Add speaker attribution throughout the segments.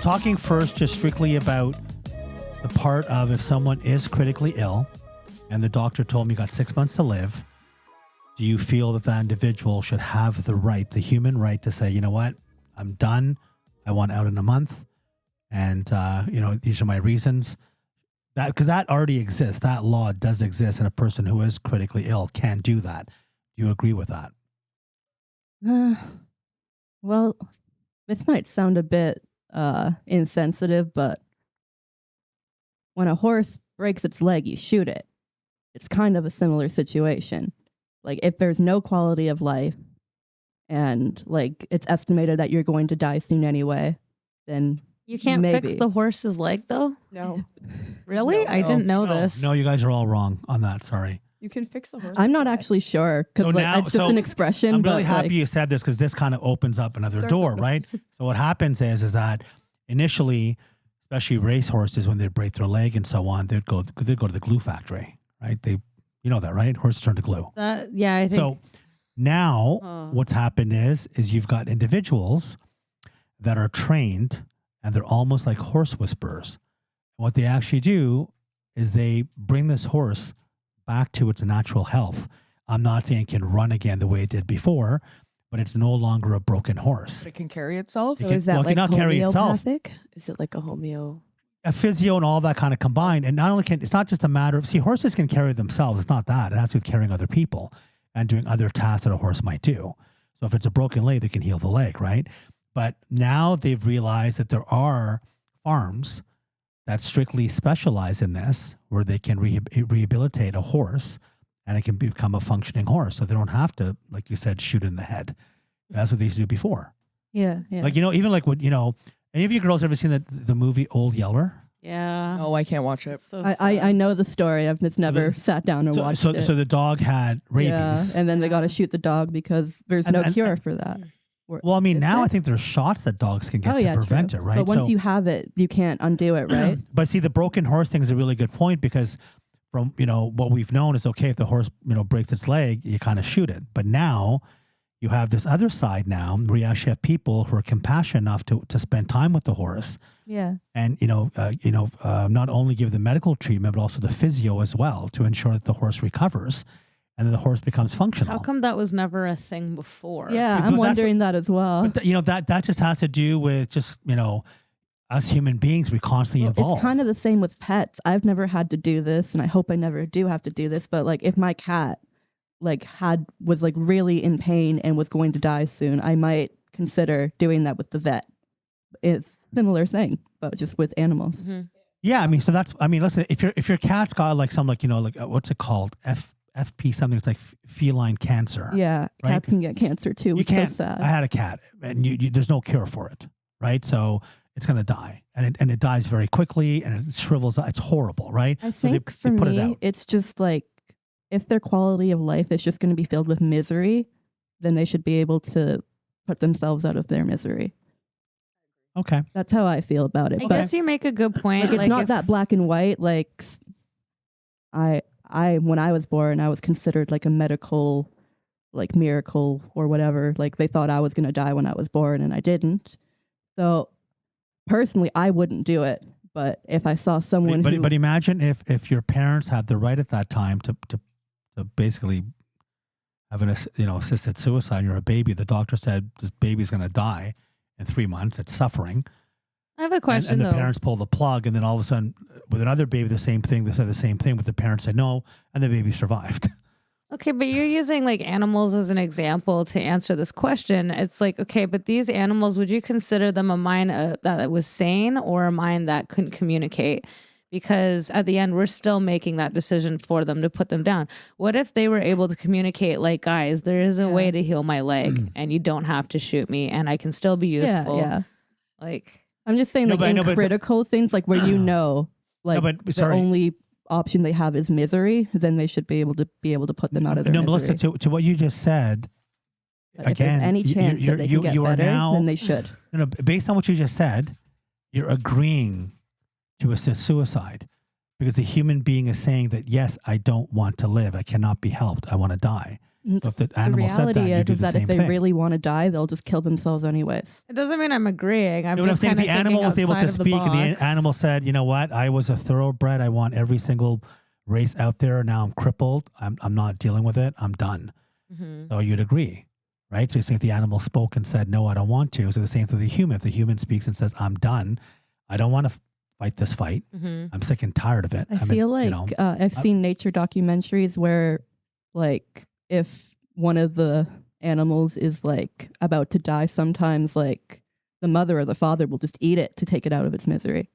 Speaker 1: talking first just strictly about the part of if someone is critically ill and the doctor told me you got 6 months to live, do you feel that that individual should have the right, the human right to say, you know what, I'm done. I want out in a month. And, these are my reasons. Because that already exists. That law does exist. And a person who is critically ill can do that. Do you agree with that?
Speaker 2: Well, this might sound a bit insensitive, but when a horse breaks its leg, you shoot it. It's kind of a similar situation. Like if there's no quality of life and like it's estimated that you're going to die soon anyway, then
Speaker 3: you can't fix the horse's leg though?
Speaker 4: No.
Speaker 3: Really? I didn't know this.
Speaker 1: No, you guys are all wrong on that. Sorry.
Speaker 4: You can fix the horse.
Speaker 2: I'm not actually sure because it's just an expression.
Speaker 1: I'm really happy you said this because this kind of opens up another door, right? So what happens is that initially, especially race horses, when they break their leg and so on, they'd go to the glue factory, right? You know that, right? Horses turn to glue.
Speaker 3: I think.
Speaker 1: So now what's happened is you've got individuals that are trained and they're almost like horse whisperers. What they actually do is they bring this horse back to its natural health. I'm not saying it can run again the way it did before, but it's no longer a broken horse.
Speaker 4: But it can carry itself?
Speaker 2: Is that like homeopathic? Is it like a homeo?
Speaker 1: A physio and all that kind of combined. And not only it's not just a matter of, horses can carry themselves. It's not that. It has to do with carrying other people and doing other tasks that a horse might do. So if it's a broken leg, they can heal the leg, right? But now they've realized that there are farms that strictly specialize in this, where they can rehabilitate a horse and it can become a functioning horse. So they don't have to, like you said, shoot in the head. That's what they used to do before.
Speaker 2: Yeah.
Speaker 1: Like, even like what, any of you girls ever seen the movie Old Yeller?
Speaker 3: Yeah.
Speaker 4: No, I can't watch it.
Speaker 3: So
Speaker 2: I know the story. I've just never sat down and watched it.
Speaker 1: So the dog had rabies.
Speaker 2: Yeah, and then they got to shoot the dog because there's no cure for that.
Speaker 1: Well, I mean, now I think there's shots that dogs can get to prevent it, right?
Speaker 2: But once you have it, you can't undo it, right?
Speaker 1: But see, the broken horse thing is a really good point because from, what we've known is okay if the horse, breaks its leg, you kind of shoot it. But now you have this other side now where you actually have people who are compassionate enough to spend time with the horse.
Speaker 2: Yeah.
Speaker 1: And, not only give the medical treatment, but also the physio as well to ensure that the horse recovers. And then the horse becomes functional.
Speaker 3: How come that was never a thing before?
Speaker 2: Yeah, I'm wondering that as well.
Speaker 1: But that just has to do with just, us human beings, we constantly evolve.
Speaker 2: It's kind of the same with pets. I've never had to do this, and I hope I never do have to do this. But like, if my cat was really in pain and was going to die soon, I might consider doing that with the vet. It's a similar thing, but just with animals.
Speaker 3: Mm-hmm.
Speaker 1: Yeah, listen, if your cat's got what's it called? FP something. It's like feline cancer.
Speaker 2: Yeah,
Speaker 1: right?
Speaker 2: Cats can get cancer too, which is so sad.
Speaker 1: I had a cat, and there's no cure for it, right? So it's going to die, and it dies very quickly, and it shrivels up. It's horrible, right?
Speaker 2: I think for me, it's just like if their quality of life is just going to be filled with misery, then they should be able to put themselves out of their misery.
Speaker 1: Okay,
Speaker 2: that's how I feel about it.
Speaker 3: I guess you make a good point.
Speaker 2: It's not that black and white. Like when I was born, I was considered like a medical, miracle or whatever. Like they thought I was going to die when I was born and I didn't. So personally, I wouldn't do it. But if I saw someone
Speaker 1: but imagine if your parents had the right at that time to basically have an assisted suicide and you're a baby, the doctor said this baby's going to die in 3 months, it's suffering.
Speaker 3: I have a question,
Speaker 1: and the parents pull the plug, and then all of a sudden, with another baby, the same thing. They said the same thing, but the parents said no, and the baby survived.
Speaker 3: Okay, but you're using animals as an example to answer this question. It's like, okay, but these animals, would you consider them a mind that was sane or a mind that couldn't communicate? Because at the end, we're still making that decision for them to put them down. What if they were able to communicate like, guys, there is a way to heal my leg, and you don't have to shoot me, and I can still be useful.
Speaker 2: Yeah.
Speaker 3: Like,
Speaker 2: I'm just saying, critical things, like where the only option they have is misery, then they should be able to put them out of their misery.
Speaker 1: Melissa, to what you just said,
Speaker 2: if there's any chance that they can get better, then they should.
Speaker 1: Based on what you just said, you're agreeing to assist suicide because a human being is saying that, yes, I don't want to live. I cannot be helped. I want to die. So if the
Speaker 2: The
Speaker 1: animal said that,
Speaker 2: reality
Speaker 1: you do
Speaker 2: is
Speaker 1: the
Speaker 2: that
Speaker 1: same
Speaker 2: if they
Speaker 1: thing.
Speaker 2: really want to die, they'll just kill themselves anyways.
Speaker 3: It doesn't mean I'm agreeing. I'm
Speaker 1: You know what I'm
Speaker 3: just
Speaker 1: saying?
Speaker 3: kind
Speaker 1: If
Speaker 3: of
Speaker 1: the animal was able to speak and the
Speaker 3: box.
Speaker 1: animal said, you know what, I was a thoroughbred. I want every single race out there. Now I'm crippled. I'm not dealing with it. I'm done.
Speaker 3: Mhm.
Speaker 1: So you'd agree, right? So you're saying if the animal spoke and said, no, I don't want to. So the same for the human. If the human speaks and says, I'm done. I don't want to fight this fight.
Speaker 3: Mhm.
Speaker 1: I'm sick and tired of it.
Speaker 2: I feel like I've seen nature documentaries where, like, if one of the animals is like about to die, sometimes like the mother or the father will just eat it to take it out of its misery.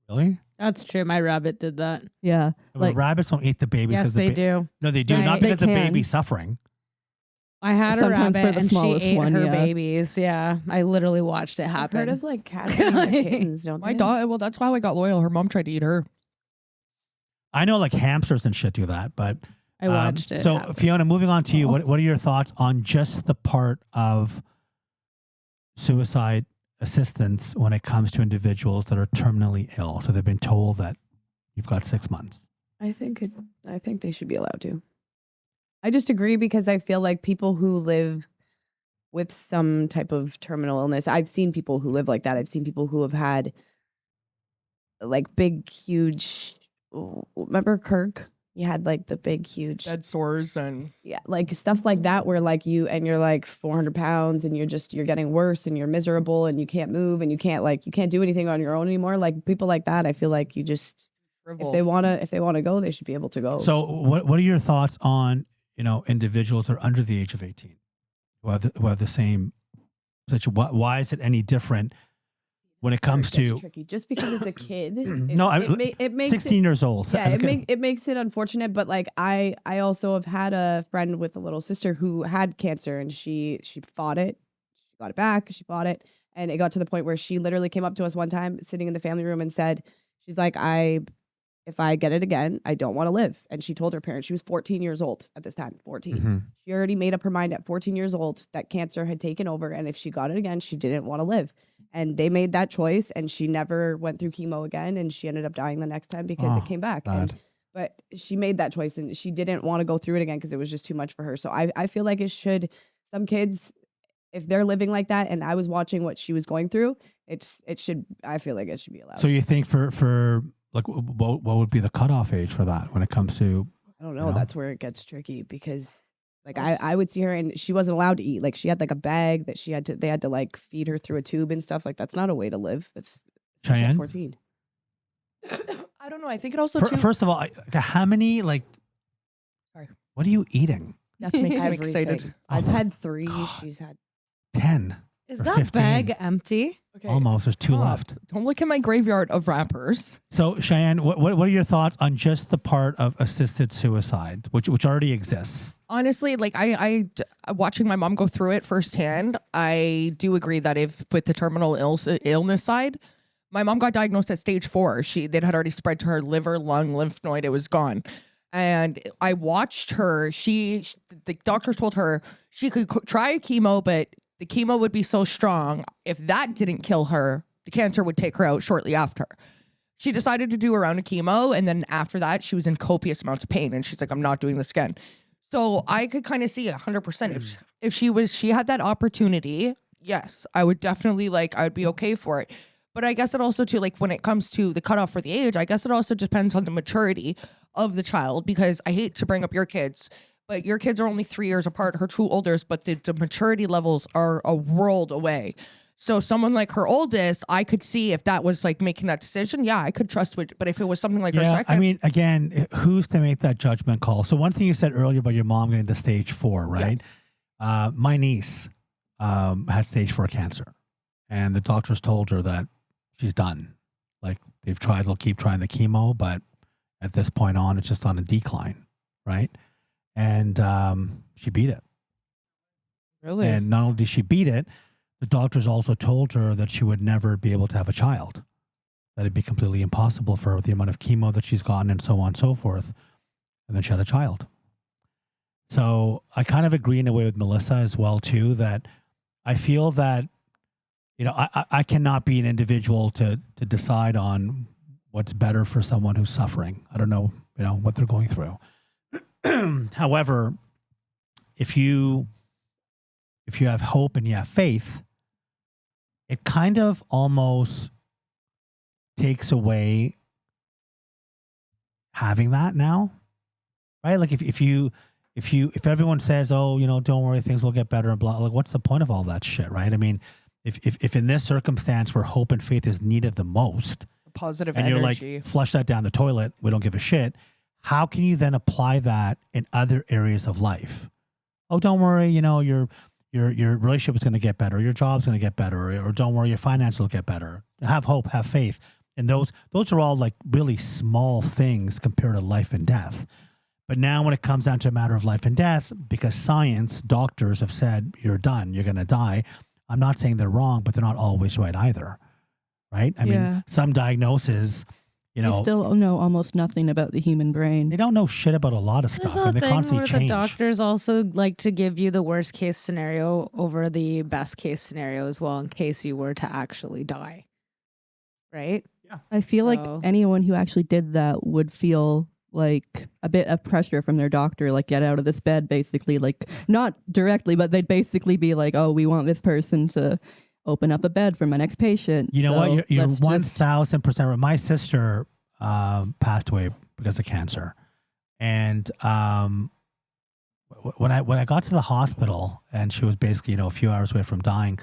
Speaker 1: Really?
Speaker 3: That's true. My rabbit did that.
Speaker 2: Yeah,
Speaker 1: Well,
Speaker 2: like
Speaker 1: rabbits don't eat the baby.
Speaker 3: Yes,
Speaker 1: says the
Speaker 3: they do.
Speaker 1: No, they do.
Speaker 3: Right.
Speaker 1: Not
Speaker 2: They
Speaker 1: because the
Speaker 2: can.
Speaker 1: baby's suffering.
Speaker 3: I had a
Speaker 2: Sometimes for
Speaker 3: rabbit
Speaker 2: the
Speaker 3: and she
Speaker 2: smallest
Speaker 3: ate
Speaker 2: one,
Speaker 3: her
Speaker 2: yeah.
Speaker 3: babies. Yeah, I literally watched it
Speaker 4: I've
Speaker 3: happen.
Speaker 4: heard of like cats eating their kittens, don't
Speaker 5: My
Speaker 4: they?
Speaker 5: dog. Well, that's how I got loyal. Her mom tried to eat her.
Speaker 1: I know like hamsters and shit do that, but
Speaker 3: I watched it.
Speaker 1: So
Speaker 3: happen.
Speaker 1: Fiona, moving on to you, what are your thoughts on just the part of suicide assistance when it comes to individuals that are terminally ill? So they've been told that you've got 6 months.
Speaker 4: I think they should be allowed to. I just agree because I feel like people who live with some type of terminal illness, I've seen people who live like that. I've seen people who have had like big, huge. Remember Kirk? You had like the big, huge,
Speaker 5: Bed sores and
Speaker 4: yeah, like stuff like that, where like you're like 400 pounds and you're getting worse and you're miserable and you can't move and you can't do anything on your own anymore. Like people like that, I feel like if
Speaker 5: shrivel.
Speaker 4: they wanna go, they should be able to go.
Speaker 1: So what are your thoughts on, individuals that are under the age of 18 who have the same situation? Why is it any different when it comes
Speaker 4: It gets
Speaker 1: to
Speaker 4: tricky just because it's a kid.
Speaker 1: No,
Speaker 4: it makes
Speaker 1: 16 years old?
Speaker 4: Yeah,
Speaker 1: Okay.
Speaker 4: it makes it unfortunate, but like I also have had a friend with a little sister who had cancer and she fought it. She got it back, she fought it, and it got to the point where she literally came up to us one time sitting in the family room and said, she's like, if I get it again, I don't want to live. And she told her parents, she was 14 years old at this time, 14.
Speaker 1: Mhm.
Speaker 4: She already made up her mind at 14 years old that cancer had taken over. And if she got it again, she didn't want to live. And they made that choice and she never went through chemo again. And she ended up dying the next time because it came back.
Speaker 1: sad.
Speaker 4: But she made that choice and she didn't want to go through it again because it was just too much for her. So I feel like some kids, if they're living like that, and I was watching what she was going through, I feel like it should be allowed.
Speaker 1: So you think for like what would be the cutoff age for that when it comes to?
Speaker 4: I don't know.
Speaker 1: You know?
Speaker 4: That's where it gets tricky because like I would see her and she wasn't allowed to eat. Like she had like a bag that they had to like feed her through a tube and stuff. Like that's not a way to live. That's especially at
Speaker 1: Cheyenne?
Speaker 4: 14.
Speaker 5: I don't know. I think it also
Speaker 1: First of all, how many
Speaker 5: Sorry.
Speaker 1: what are you eating?
Speaker 5: That makes me
Speaker 4: Everything.
Speaker 5: excited.
Speaker 4: I've
Speaker 1: Oh,
Speaker 4: had 3.
Speaker 1: God.
Speaker 4: She's had
Speaker 1: 10.
Speaker 3: Is
Speaker 1: or
Speaker 3: that
Speaker 1: 15.
Speaker 3: bag empty?
Speaker 5: Okay.
Speaker 1: Almost. There's 2
Speaker 5: Stop.
Speaker 1: left.
Speaker 5: Don't look at my graveyard of wrappers.
Speaker 1: So Cheyenne, what are your thoughts on just the part of assisted suicide, which already exists?
Speaker 5: Honestly, like I watching my mom go through it firsthand, I do agree that if with the terminal illness side, my mom got diagnosed at stage 4. It had already spread to her liver, lung, lymph node. It was gone. And I watched her. The doctors told her she could try chemo, but the chemo would be so strong. If that didn't kill her, the cancer would take her out shortly after. She decided to do a round of chemo. And then after that, she was in copious amounts of pain. And she's like, I'm not doing this again. So I could kind of see 100% if she had that opportunity, yes, I would definitely I would be okay for it. But I guess it also too, when it comes to the cutoff for the age, I guess it also depends on the maturity of the child, because I hate to bring up your kids, but your kids are only 3 years apart, her 2 oldest, but the maturity levels are a world away. So someone like her oldest, I could see if that was making that decision. Yeah, I could trust it. But if it was something like her second.
Speaker 1: I mean, again, who's to make that judgment call? So one thing you said earlier about your mom getting to stage 4, right? Yeah. My niece had stage 4 cancer, and the doctors told her that she's done. They'll keep trying the chemo, but at this point on, it's just on a decline, right? And she beat it.
Speaker 5: Really?
Speaker 1: And not only did she beat it, the doctors also told her that she would never be able to have a child. That it'd be completely impossible for her with the amount of chemo that she's gotten and so on and so forth. And then she had a child. So I kind of agree in a way with Melissa as well, too, that I feel that, I cannot be an individual to decide on what's better for someone who's suffering. I don't know, what they're going through. However, if you have hope and you have faith, it kind of almost takes away having that now, right? Like if everyone says, oh, don't worry, things will get better and blah, like what's the point of all that shit, right? I mean, if in this circumstance where hope and faith is needed the most,
Speaker 5: Positive
Speaker 1: and
Speaker 5: energy.
Speaker 1: you're like, flush that down the toilet, we don't give a shit. How can you then apply that in other areas of life? Oh, don't worry, your relationship is going to get better, your job's going to get better, or don't worry, your finances will get better. Have hope, have faith. And those are all like really small things compared to life and death. But now when it comes down to a matter of life and death, because science, doctors have said, you're done, you're going to die. I'm not saying they're wrong, but they're not always right either. Right? I mean, some diagnoses,
Speaker 2: They still know almost nothing about the human brain.
Speaker 1: they don't know shit about a lot of
Speaker 3: There's
Speaker 1: stuff.
Speaker 3: a
Speaker 1: And they
Speaker 3: thing
Speaker 1: constantly
Speaker 3: where
Speaker 1: change.
Speaker 3: the doctors also like to give you the worst case scenario over the best case scenario as well, in case you were to actually die. Right?
Speaker 2: I feel like
Speaker 3: So-
Speaker 2: anyone who actually did that would feel like a bit of pressure from their doctor, like get out of this bed, basically, like not directly, but they'd basically be like, oh, we want this person to open up a bed for my next patient.
Speaker 1: You know
Speaker 2: So
Speaker 1: what? You're
Speaker 2: let's
Speaker 1: 1,000% right. My sister passed away because of cancer. And when I got to the hospital and she was basically, a few hours away from dying,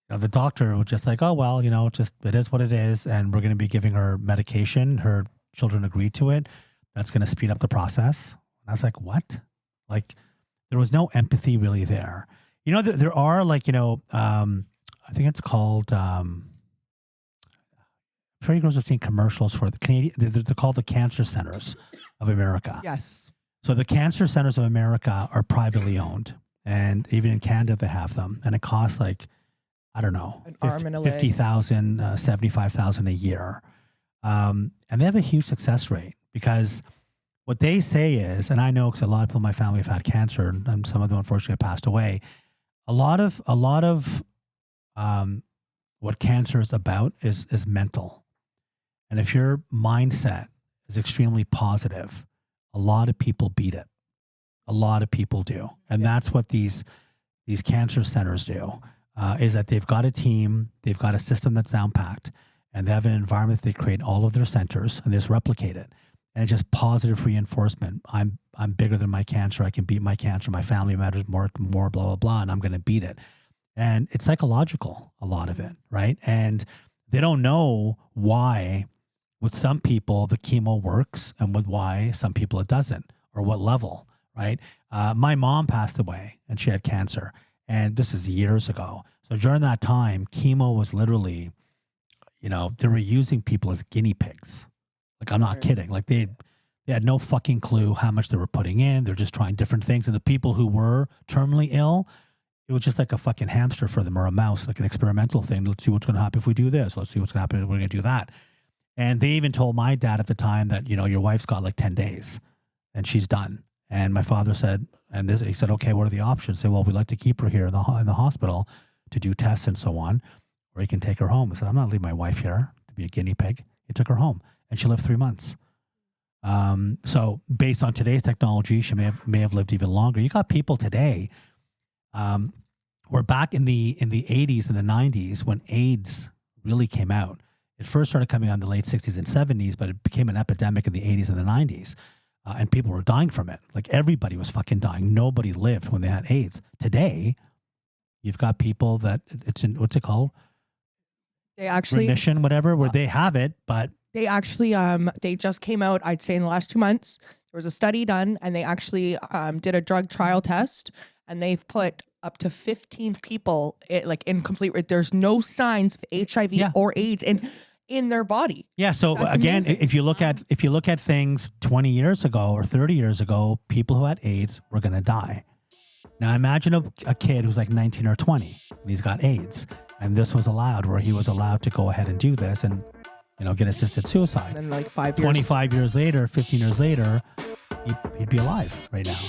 Speaker 1: the doctor was just like, oh, well, it is what it is. And we're going to be giving her medication. Her children agreed to it. That's going to speed up the process. And I was like, what? Like, there was no empathy really there. There are like, I think it's called, I'm sure you guys have seen commercials for the Canadian, they're called the Cancer Centers of America.
Speaker 5: Yes.
Speaker 1: So the Cancer Centers of America are privately owned. And even in Canada, they have them. And it costs like, I don't know,
Speaker 5: An arm and a leg.
Speaker 1: 50,000, 75,000 a year. And they have a huge success rate because what they say is, and I know because a lot of people in my family have had cancer and some of them unfortunately have passed away. A lot of what cancer is about is mental. And if your mindset is extremely positive, a lot of people beat it. A lot of people do. And that's what these cancer centers do, is that they've got a team, they've got a system that's down-packed, and they have an environment they create all of their centers, and they just replicate it. And it's just positive reinforcement. I'm bigger than my cancer. I can beat my cancer. My family matters more, blah, blah, blah, and I'm going to beat it. And it's psychological, a lot of it, right? And they don't know why with some people the chemo works and with why some people it doesn't, or what level, right? My mom passed away and she had cancer, and this is years ago. So during that time, chemo was literally, they were using people as guinea pigs. Like, I'm not kidding. Like they had no fucking clue how much they were putting in. They're just trying different things. And the people who were terminally ill, it was just like a fucking hamster for them, or a mouse, like an experimental thing. Let's see what's going to happen if we do this. Let's see what's going to happen if we're going to do that. And they even told my dad at the time that, your wife's got like 10 days and she's done. And my father said, he said, okay, what are the options? I said, well, we'd like to keep her here in the hospital to do tests and so on, or you can take her home. I said, I'm not leaving my wife here to be a guinea pig. He took her home and she lived 3 months. So based on today's technology, she may have lived even longer. You got people today, or back in the 80s and the 90s when AIDS really came out. It first started coming out in the late 60s and 70s, but it became an epidemic in the 80s and the 90s. And people were dying from it. Like, everybody was fucking dying. Nobody lived when they had AIDS. Today, you've got people that it's in, what's it called?
Speaker 5: They actually
Speaker 1: Remission, whatever, where they have it, but
Speaker 5: They actually, they just came out, I'd say in the last 2 months, there was a study done and they actually did a drug trial test, and they've put up to 15 people in complete, there's no signs of HIV or AIDS in their body.
Speaker 1: yeah. So
Speaker 5: That's
Speaker 1: again,
Speaker 5: amazing.
Speaker 1: if you look at things 20 years ago or 30 years ago, people who had AIDS were going to die. Now imagine a kid who's like 19 or 20 and he's got AIDS, and this was allowed, where he was allowed to go ahead and do this and, get assisted suicide.
Speaker 5: And then 5 years.
Speaker 1: 25 years later, 15 years later, he'd be alive right now.